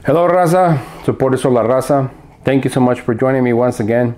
Hello Raza, supporters of la Raza. Thank you so much for joining me once again.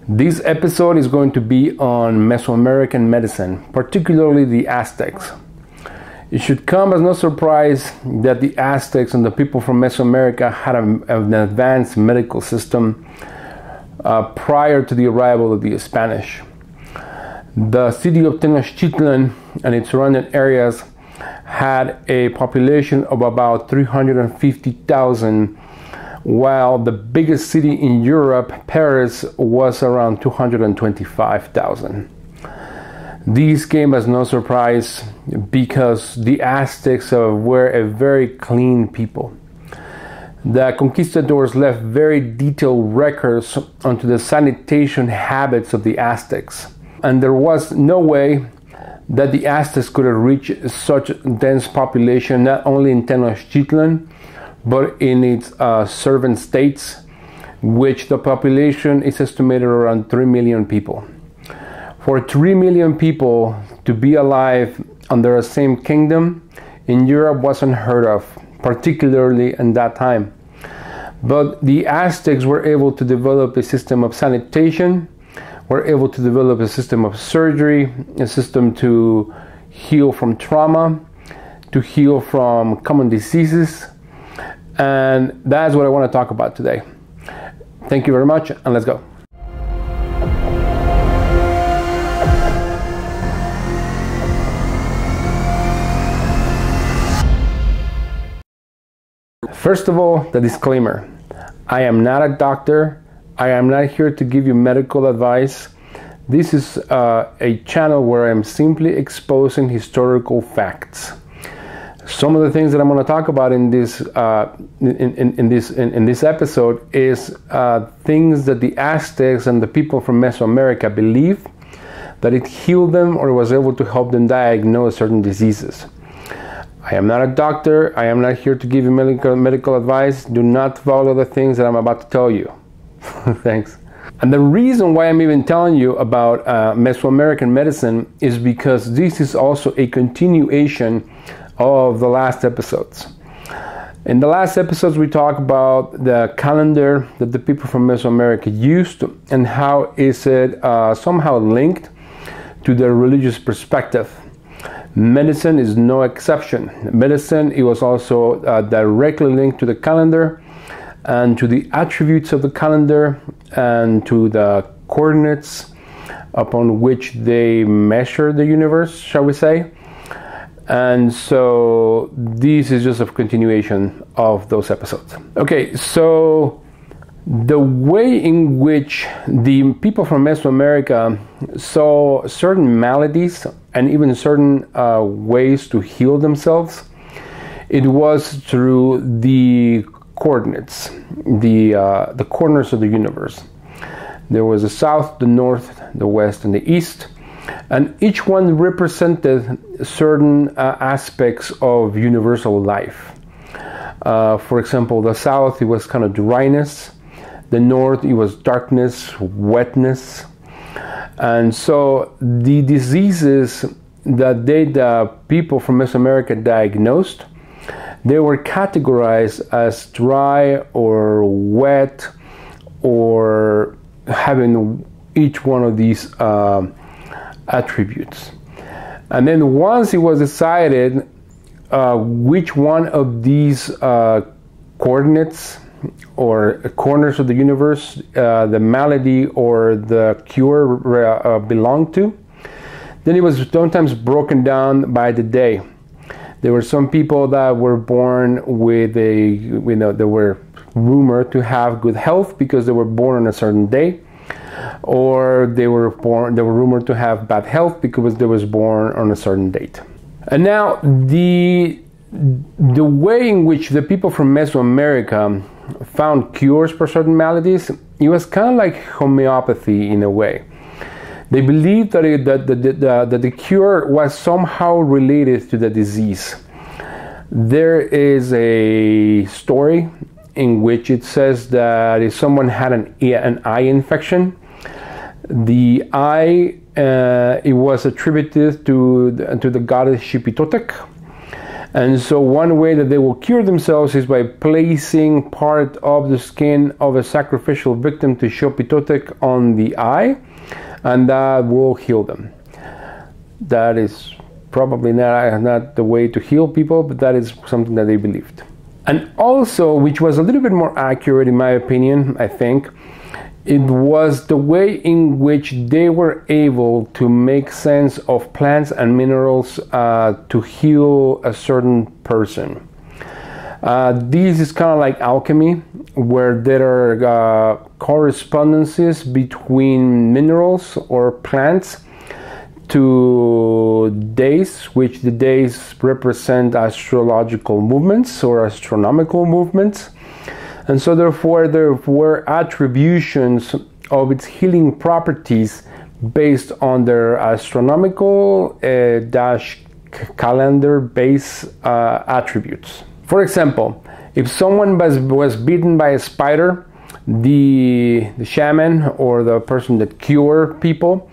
This episode is going to be on Mesoamerican medicine, particularly the Aztecs. It should come as no surprise that the Aztecs and the people from Mesoamerica had an advanced medical system prior to the arrival of the Spanish. The city of Tenochtitlan and its surrounding areas had a population of about 350,000, while the biggest city in Europe, Paris, was around 225,000. These came as no surprise because the Aztecs were a very clean people. The conquistadors left very detailed records onto the sanitation habits of the Aztecs, and there was no way that the Aztecs could have reached such dense population not only in Tenochtitlan but in its servant states, which the population is estimated around 3 million people. For 3 million people to be alive under the same kingdom in Europe was unheard of, particularly in that time. But the Aztecs were able to develop a system of sanitation, were able to develop a system of surgery, a system to heal from trauma, to heal from common diseases, and that's what I want to talk about today. Thank you very much, and let's go. First of all, the disclaimer. I am not a doctor. I am not here to give you medical advice. This is a channel where I'm simply exposing historical facts. Some of the things that I'm going to talk about in this episode is things that the Aztecs and the people from Mesoamerica believe that it healed them or was able to help them diagnose certain diseases. I am not a doctor. I am not here to give you medical advice. Do not follow the things that I'm about to tell you. Thanks. And the reason why I'm even telling you about Mesoamerican medicine is because this is also a continuation of the last episodes. In the last episodes, we talked about the calendar that the people from Mesoamerica used and how is it somehow linked to their religious perspective. Medicine is no exception. Medicine, it was also directly linked to the calendar and to the attributes of the calendar and to the coordinates upon which they measure the universe, shall we say. And so this is just a continuation of those episodes. Okay, so the way in which the people from Mesoamerica saw certain maladies and even certain ways to heal themselves, it was through the coordinates, the corners of the universe. There was the south, the north, the west, and the east, and each one represented certain aspects of universal life. For example, the south, it was kind of dryness. The north, it was darkness, wetness. And so the diseases that the people from Mesoamerica diagnosed, they were categorized as dry or wet or having each one of these attributes. And then once it was decided which one of these coordinates or corners of the universe the malady or the cure belonged to, then it was sometimes broken down by the day. There were some people that were born with they were rumored to have good health because they were born on a certain day, or they were rumored to have bad health because they was born on a certain date. And now the way in which the people from Mesoamerica found cures for certain maladies, it was kind of like homeopathy in a way. They believed that the cure was somehow related to the disease. There is a story in which it says that if someone had an eye infection, the eye it was attributed to the goddess Xipitotec, And so one way that they will cure themselves is by placing part of the skin of a sacrificial victim to Xopitotec on the eye, and that will heal them. That is probably not the way to heal people, but that is something that they believed. And also, which was a little bit more accurate in my opinion, I think, it was the way in which they were able to make sense of plants and minerals to heal a certain person. This is kind of like alchemy, where there are correspondences between minerals or plants to days, which the days represent astrological movements or astronomical movements. And so therefore there were attributions of its healing properties based on their astronomical calendar base attributes. For example, if someone was bitten by a spider, the shaman or the person that cured people,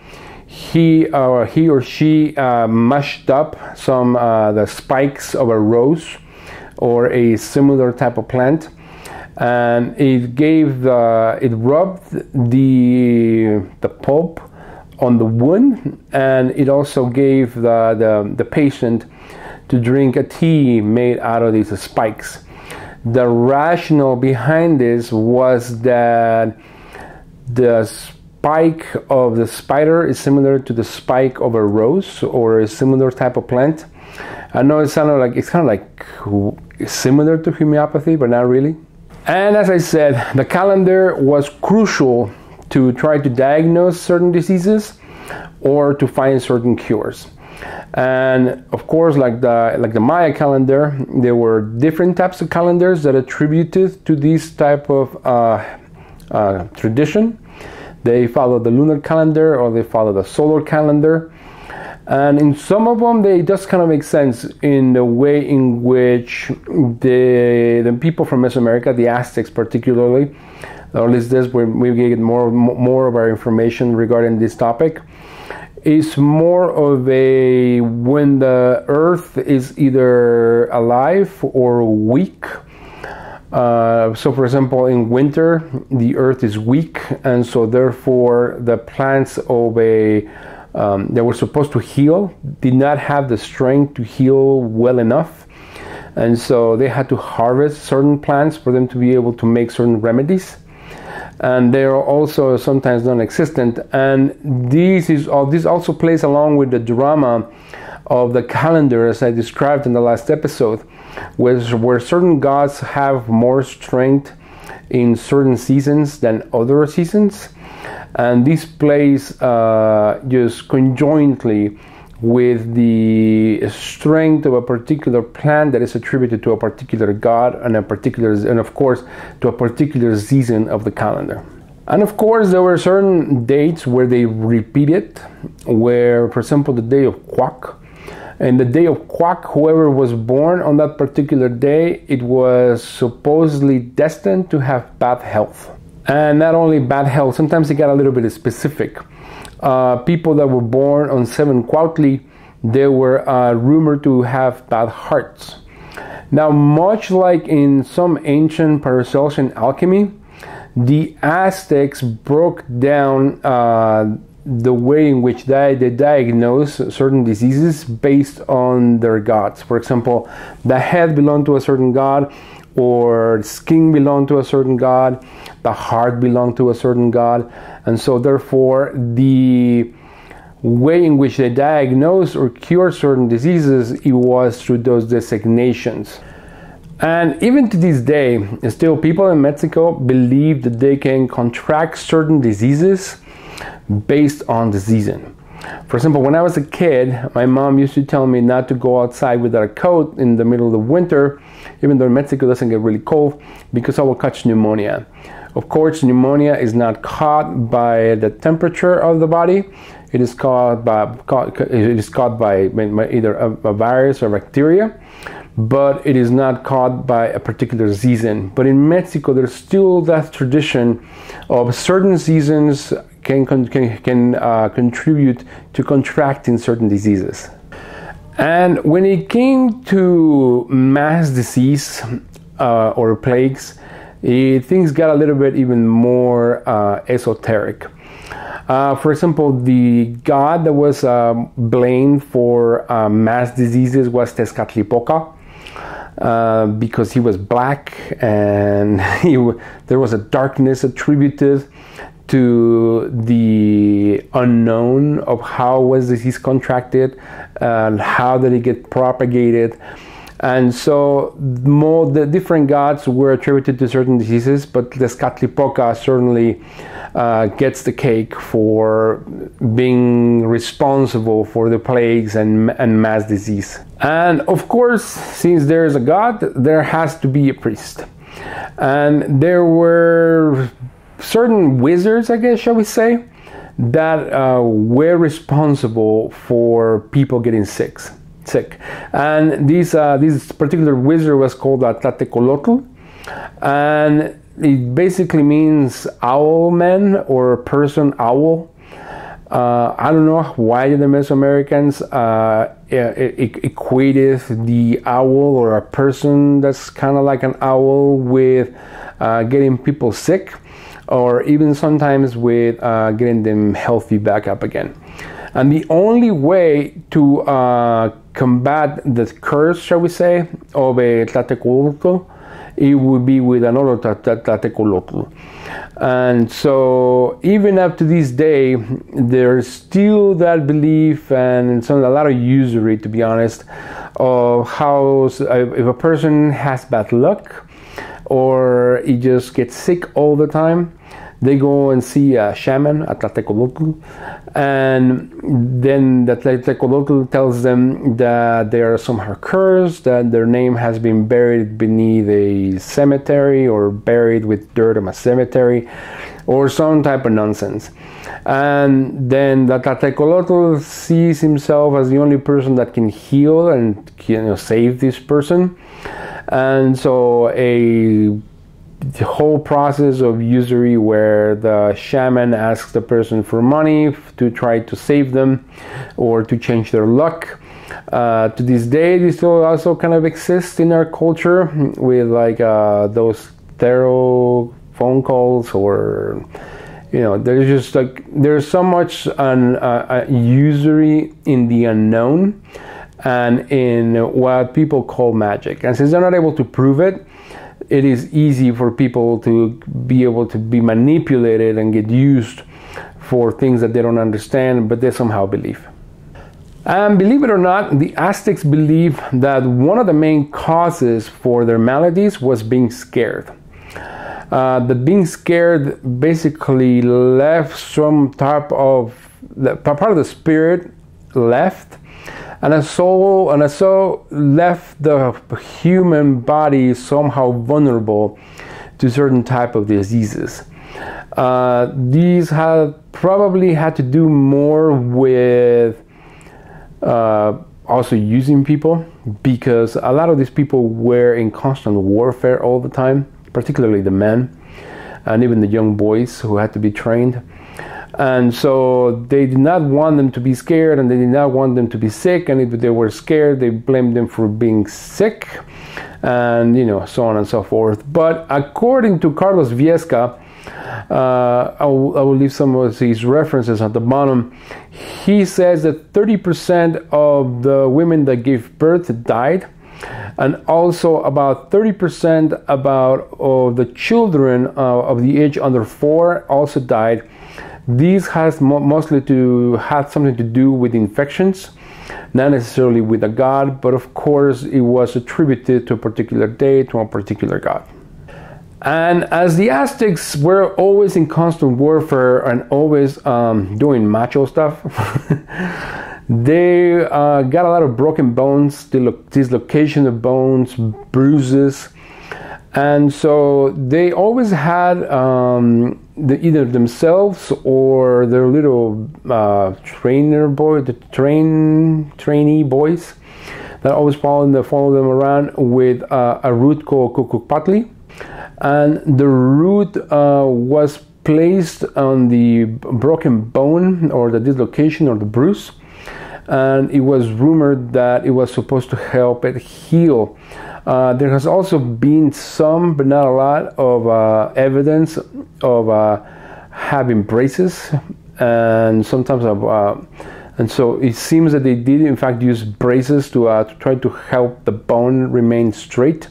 he or she mashed up the spikes of a rose or a similar type of plant, and it rubbed the pulp on the wound, and it also gave the patient to drink a tea made out of these spikes. The rationale behind this was that the spike of the spider is similar to the spike of a rose or a similar type of plant. I know it's kind of like similar to homeopathy, but not really. And as I said, the calendar was crucial to try to diagnose certain diseases or to find certain cures. And of course, like the Maya calendar, there were different types of calendars that attributed to this type of tradition. They follow the lunar calendar or they follow the solar calendar. And in some of them, they just kind of make sense in the way in which the people from Mesoamerica, the Aztecs particularly, or at least this where we get more of our information regarding this topic, is more of a when the earth is either alive or weak. So for example, in winter, the earth is weak, and so therefore the plants of that were supposed to heal did not have the strength to heal well enough, and so they had to harvest certain plants for them to be able to make certain remedies, and they are also sometimes non-existent. And this also plays along with the drama of the calendar, as I described in the last episode, where certain gods have more strength in certain seasons than other seasons. And this plays just conjointly with the strength of a particular plant that is attributed to a particular god and of course to a particular season of the calendar. And of course there were certain dates where they repeated, where for example the day of Quack. And the day of Quack, whoever was born on that particular day, it was supposedly destined to have bad health. And not only bad health, sometimes it got a little bit specific. People that were born on 7 Cuautli, they were rumored to have bad hearts. Now, much like in some ancient Paracelsian alchemy, the Aztecs broke down the way in which they diagnose certain diseases based on their gods. For example, the head belonged to a certain god, or skin belonged to a certain god, the heart belonged to a certain god, and so therefore the way in which they diagnose or cure certain diseases, it was through those designations. And even to this day, still people in Mexico believe that they can contract certain diseases based on the season. For example, when I was a kid, my mom used to tell me not to go outside without a coat in the middle of the winter, even though in Mexico it doesn't get really cold, because I will catch pneumonia. Of course, pneumonia is not caught by the temperature of the body. It is caught by either a virus or bacteria, but it is not caught by a particular season. But in Mexico, there's still that tradition of certain seasons can contribute to contracting certain diseases. And when it came to mass disease or plagues, things got a little bit even more esoteric. For example, the god that was blamed for mass diseases was Tezcatlipoca, because he was black and there was a darkness attributed to the unknown of how was disease contracted and how did it get propagated. And so the different gods were attributed to certain diseases, but Tezcatlipoca certainly gets the cake for being responsible for the plagues and mass disease. And of course, since there is a god, there has to be a priest. And there were certain wizards, I guess, shall we say, that were responsible for people getting sick. And this particular wizard was called Tlatecolotl, and it basically means owl man or person owl. I don't know why the Mesoamericans equated the owl or a person that's kind of like an owl with getting people sick, or even sometimes with getting them healthy back up again. And the only way to combat the curse, shall we say, of a Tlatecolotl, it would be with another Tlatecolotl. And so even up to this day, there's still that belief and a lot of usury, to be honest, of how if a person has bad luck or he just gets sick all the time, they go and see a shaman, a Tlatecolotl, and then the Tlatecolotl tells them that they are somehow cursed, that their name has been buried beneath a cemetery or buried with dirt in a cemetery, or some type of nonsense. And then the Tlatecolotl sees himself as the only person that can heal and save this person. And so the whole process of usury where the shaman asks the person for money to try to save them or to change their luck. To this day, this still also kind of exists in our culture with like those tarot phone calls, or there's just like there's so much usury in the unknown and in what people call magic. And since they're not able to prove it, it is easy for people to be able to be manipulated and get used for things that they don't understand, but they somehow believe. And believe it or not, the Aztecs believe that one of the main causes for their maladies was being scared. That being scared basically left some type of part of the spirit left, and a soul left the human body somehow vulnerable to certain type of diseases. These probably had to do more with also using people, because a lot of these people were in constant warfare all the time, particularly the men and even the young boys who had to be trained. And so they did not want them to be scared, and they did not want them to be sick. And if they were scared, they blamed them for being sick, and so on and so forth. But according to Carlos Viesca, I will leave some of his references at the bottom. He says that 30% of the women that gave birth died, and also about 30% of the children of the age under 4 also died. These has mostly had something to do with infections, not necessarily with a god, but of course it was attributed to a particular day, to a particular god. And as the Aztecs were always in constant warfare and always doing macho stuff, they got a lot of broken bones, dislocation of bones, bruises. And so they always had either themselves or their little trainee boys that always follow them around with a root called Cucucpatli. And the root was placed on the broken bone or the dislocation or the bruise. and it was rumored that it was supposed to help it heal. There has also been some, but not a lot, of evidence of having braces, and sometimes and so it seems that they did in fact use braces to try to help the bone remain straight,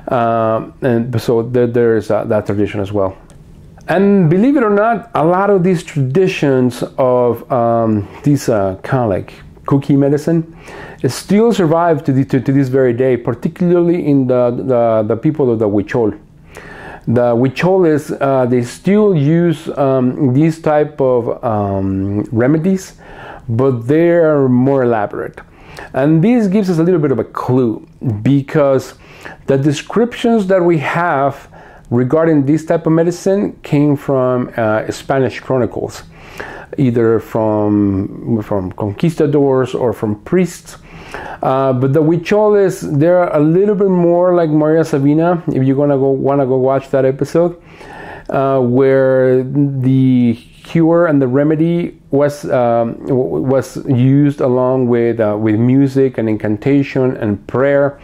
and so there's that tradition as well. And believe it or not, a lot of these traditions of these kind of like cookie medicine still survive to this very day, particularly in the people of the Huichol. The Huicholes, they still use these type of remedies, but they're more elaborate. And this gives us a little bit of a clue, because the descriptions that we have regarding this type of medicine came from Spanish chronicles, either from conquistadors or from priests. But the Huicholes, they're a little bit more like Maria Sabina, if you're want to go watch that episode, where the cure and the remedy was used along with music and incantation and prayer.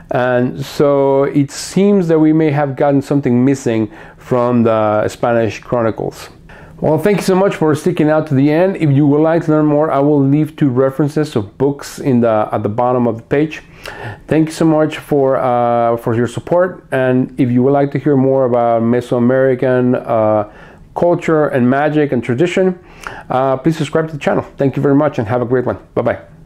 And so it seems that we may have gotten something missing from the Spanish chronicles. Well, thank you so much for sticking out to the end. If you would like to learn more, I will leave 2 references of books at the bottom of the page. Thank you so much for your support. And if you would like to hear more about Mesoamerican culture and magic and tradition, please subscribe to the channel. Thank you very much and have a great one. Bye-bye.